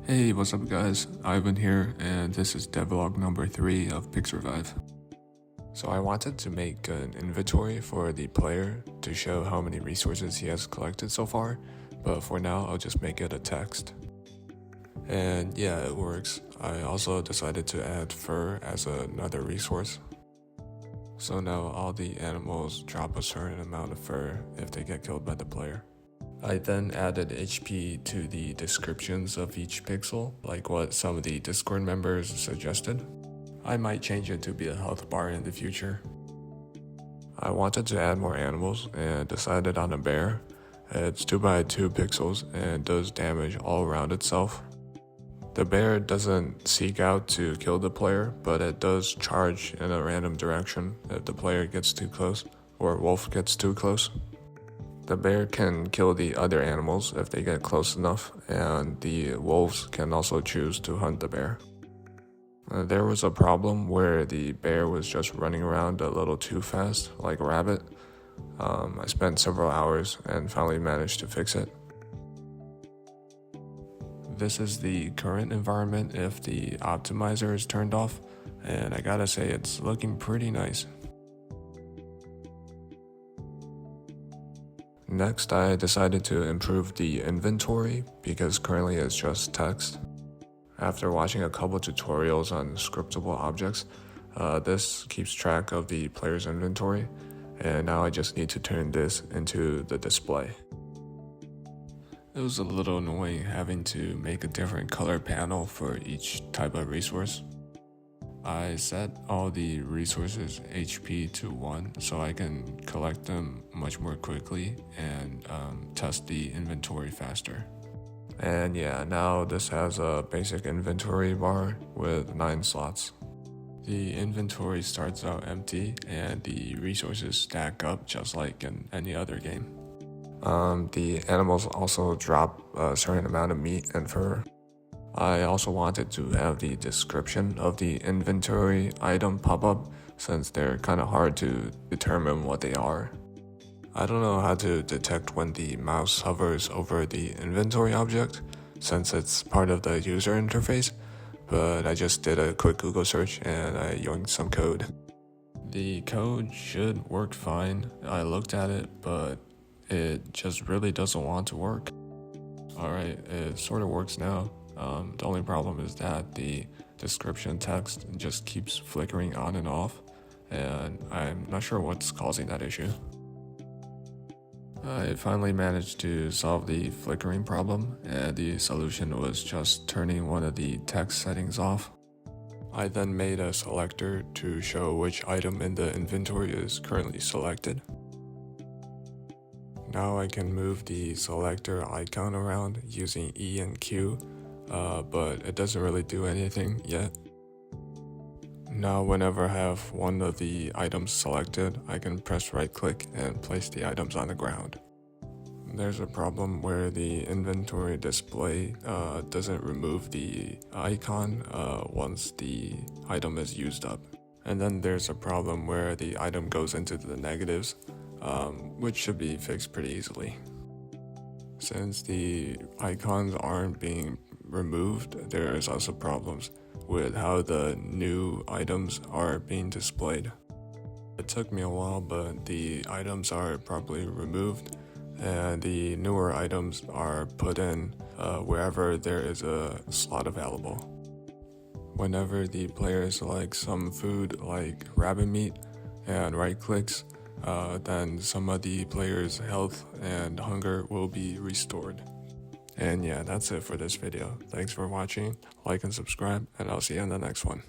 Hey, what's up guys? Ivan here, and this is devlog number 3 of PixRevive. So I wanted to make an inventory for the player to show how many resources he has collected so far, but for now I'll just make it a text. And yeah, it works. I also decided to add fur as another resource. So now all the animals drop a certain amount of fur if they get killed by the player. I then added HP to the descriptions of each pixel, like what some of the Discord members suggested. I might change it to be a health bar in the future. I wanted to add more animals and decided on a bear. It's 2x2 pixels and does damage all around itself. The bear doesn't seek out to kill the player, but it does charge in a random direction if the player gets too close or wolf gets too close. The bear can kill the other animals if they get close enough, and the wolves can also choose to hunt the bear. There was a problem where the bear was just running around a little too fast, like a rabbit. I spent several hours and finally managed to fix it. This is the current environment if the optimizer is turned off, and I gotta say it's looking pretty nice. Next, I decided to improve the inventory because currently it's just text. After watching a couple tutorials on scriptable objects, this keeps track of the player's inventory, and now I just need to turn this into the display. It was a little annoying having to make a different color panel for each type of resource. I set all the resources HP to 1 so I can collect them much more quickly and test the inventory faster. And yeah, now this has a basic inventory bar with 9 slots. The inventory starts out empty and the resources stack up just like in any other game. The animals also drop a certain amount of meat and fur. I also wanted to have the description of the inventory item pop up since they're kind of hard to determine what they are. I don't know how to detect when the mouse hovers over the inventory object since it's part of the user interface, but I just did a quick Google search and I yoinked some code. The code should work fine. I looked at it, but it just really doesn't want to work. Alright, it sort of works now. The only problem is that the description text just keeps flickering on and off, and I'm not sure what's causing that issue. I finally managed to solve the flickering problem, and the solution was just turning one of the text settings off. I then made a selector to show which item in the inventory is currently selected. Now I can move the selector icon around using E and Q, but it doesn't really do anything yet. Now whenever I have one of the items selected, I can press right click and place the items on the ground. There's a problem where the inventory display doesn't remove the icon once the item is used up. And then there's a problem where the item goes into the negatives, which should be fixed pretty easily. Since the icons aren't being removed, there is also problems with how the new items are being displayed. It took me a while, but the items are properly removed and the newer items are put in wherever there is a slot available. Whenever the player selects some food like rabbit meat and right clicks, then some of the player's health and hunger will be restored. And yeah, that's it for this video. Thanks for watching, like and subscribe, and I'll see you in the next one.